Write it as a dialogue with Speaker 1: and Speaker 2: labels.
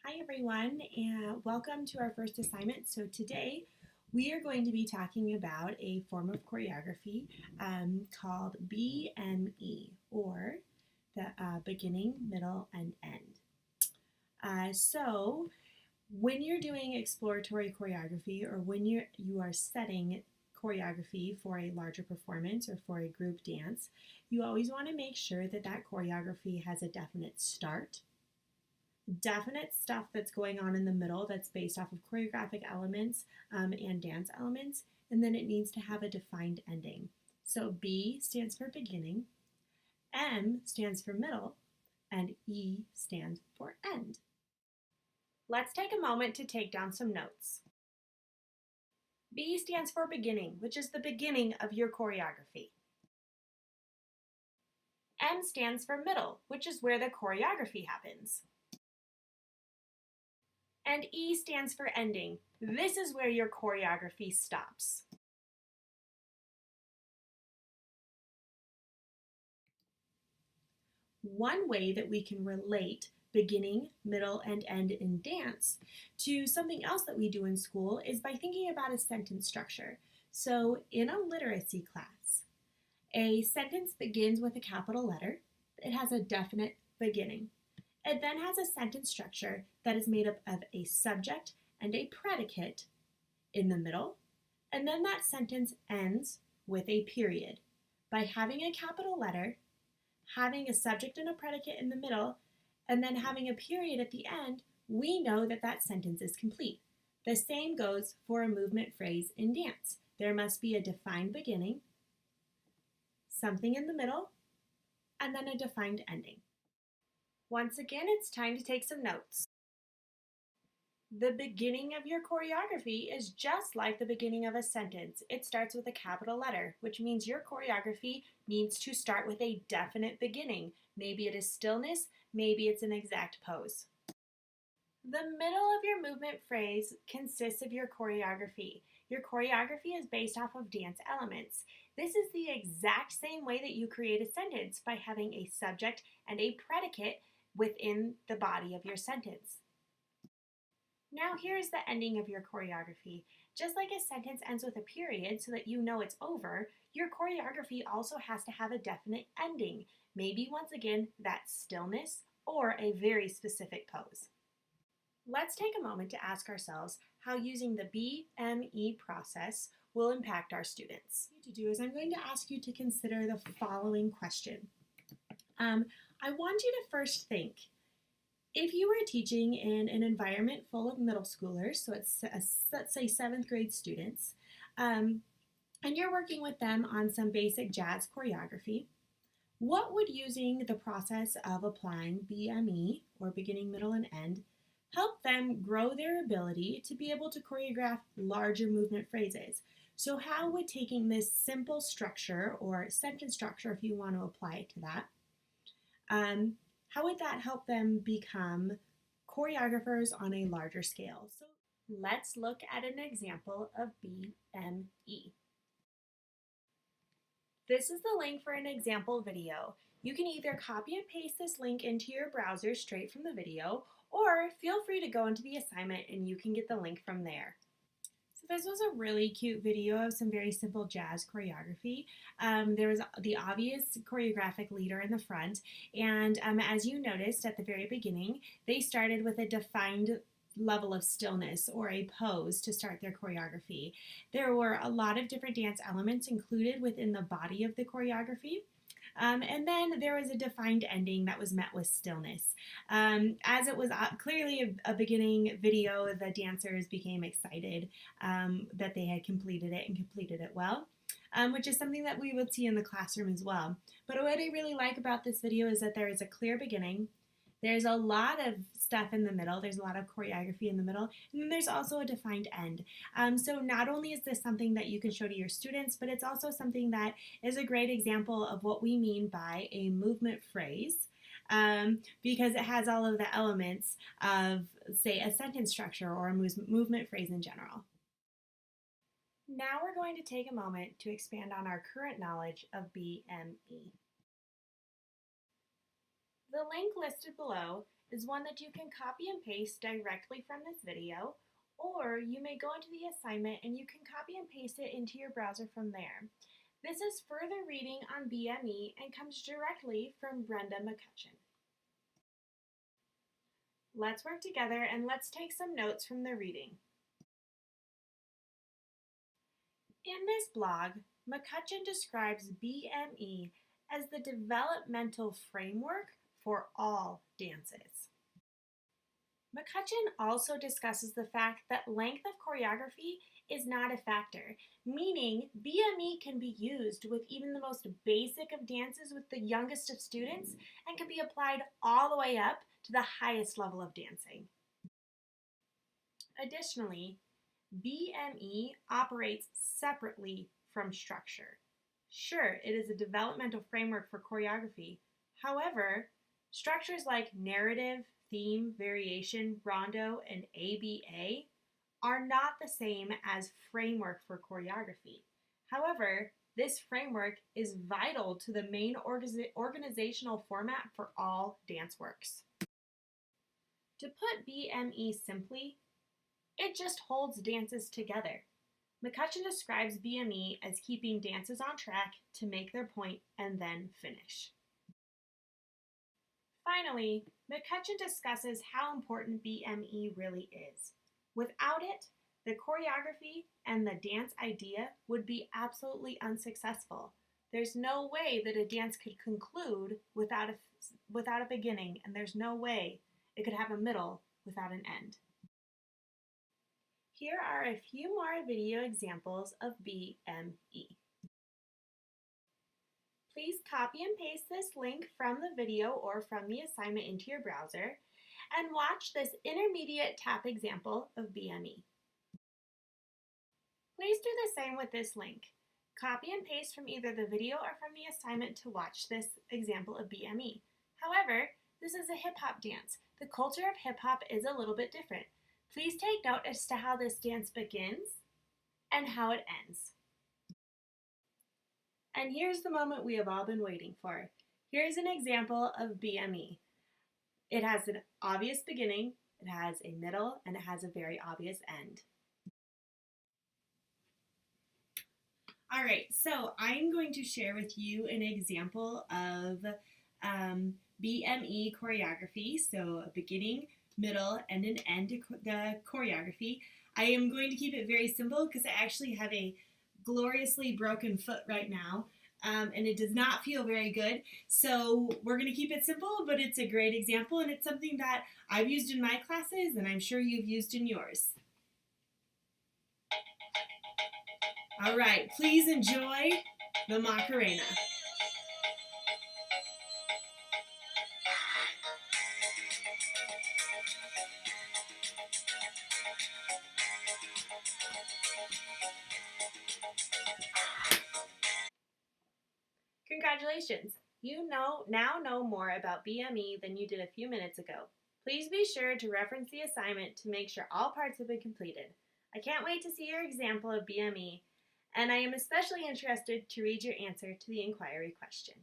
Speaker 1: Hi everyone, and welcome to our first assignment. So today we are going to be talking about a form of choreography called BME, or the beginning, middle, and end. So when you're doing exploratory choreography, or when you are setting choreography for a larger performance or for a group dance, you always want to make sure that that choreography has a definite start, definite stuff that's going on in the middle that's based off of choreographic elements and dance elements, and then it needs to have a defined ending. So B stands for beginning, M stands for middle, and E stands for end. Let's take a moment to take down some notes. B stands for beginning, which is the beginning of your choreography. M stands for middle, which is where the choreography happens. And E stands for ending. This is where your choreography stops. One way that we can relate beginning, middle, and end in dance to something else that we do in school is by thinking about a sentence structure. So in a literacy class, a sentence begins with a capital letter. It has a definite beginning. It then has a sentence structure that is made up of a subject and a predicate in the middle, and then that sentence ends with a period. By having a capital letter, having a subject and a predicate in the middle, and then having a period at the end, we know that that sentence is complete. The same goes for a movement phrase in dance. There must be a defined beginning, something in the middle, and then a defined ending. Once again, it's time to take some notes. The beginning of your choreography is just like the beginning of a sentence. It starts with a capital letter, which means your choreography needs to start with a definite beginning. Maybe it is stillness, maybe it's an exact pose. The middle of your movement phrase consists of your choreography. Your choreography is based off of dance elements. This is the exact same way that you create a sentence by having a subject and a predicate within the body of your sentence. Now here's the ending of your choreography. Just like a sentence ends with a period so that you know it's over, your choreography also has to have a definite ending. Maybe once again, that stillness or a very specific pose. Let's take a moment to ask ourselves how using the BME process will impact our students. What to do is I'm going to ask you to consider the following question. I want you to first think, if you were teaching in an environment full of middle schoolers, so it's let's say 7th grade students, and you're working with them on some basic jazz choreography, what would using the process of applying BME, or beginning, middle, and end, help them grow their ability to be able to choreograph larger movement phrases? So how would taking this simple structure, or sentence structure if you want to apply it to that, how would that help them become choreographers on a larger scale? So let's look at an example of BME. This is the link for an example video. You can either copy and paste this link into your browser straight from the video, or feel free to go into the assignment and you can get the link from there. So this was a really cute video of some very simple jazz choreography. There was the obvious choreographic leader in the front, and as you noticed at the very beginning, they started with a defined level of stillness or a pose to start their choreography. There were a lot of different dance elements included within the body of the choreography. And then there was a defined ending that was met with stillness. As it was clearly a beginning video, the dancers became excited that they had completed it and completed it well, which is something that we would see in the classroom as well. But what I really like about this video is that there is a clear beginning. There's a lot of stuff in the middle. There's a lot of choreography in the middle. And then there's also a defined end. So not only is this something that you can show to your students, but it's also something that is a great example of what we mean by a movement phrase, because it has all of the elements of, say, a sentence structure or a movement phrase in general. Now we're going to take a moment to expand on our current knowledge of BME. The link listed below is one that you can copy and paste directly from this video, or you may go into the assignment and you can copy and paste it into your browser from there. This is further reading on BME and comes directly from Brenda McCutcheon. Let's work together and let's take some notes from the reading. In this blog, McCutcheon describes BME as the developmental framework for all dances. McCutcheon also discusses the fact that length of choreography is not a factor, meaning BME can be used with even the most basic of dances with the youngest of students and can be applied all the way up to the highest level of dancing. Additionally, BME operates separately from structure. Sure, it is a developmental framework for choreography. However, structures like narrative, theme, variation, rondo, and ABA are not the same as framework for choreography. However, this framework is vital to the main organizational format for all dance works. To put BME simply, it just holds dances together. McCutcheon describes BME as keeping dances on track to make their point and then finish. Finally, McCutcheon discusses how important BME really is. Without it, the choreography and the dance idea would be absolutely unsuccessful. There's no way that a dance could conclude without a beginning, and there's no way it could have a middle without an end. Here are a few more video examples of BME. Please copy and paste this link from the video or from the assignment into your browser and watch this intermediate tap example of BME. Please do the same with this link. Copy and paste from either the video or from the assignment to watch this example of BME. However, this is a hip-hop dance. The culture of hip-hop is a little bit different. Please take note as to how this dance begins and how it ends. And here's the moment we have all been waiting for. Here's an example of BME. It has an obvious beginning, it has a middle, and it has a very obvious end. All right, so I'm going to share with you an example of BME choreography, so a beginning, middle, and an end to the choreography. I am going to keep it very simple because I actually have a gloriously broken foot right now, and it does not feel very good. So we're going to keep it simple, but it's a great example, and it's something that I've used in my classes, and I'm sure you've used in yours. All right, please enjoy the Macarena. Congratulations! You now know more about BME than you did a few minutes ago. Please be sure to reference the assignment to make sure all parts have been completed. I can't wait to see your example of BME, and I am especially interested to read your answer to the inquiry question.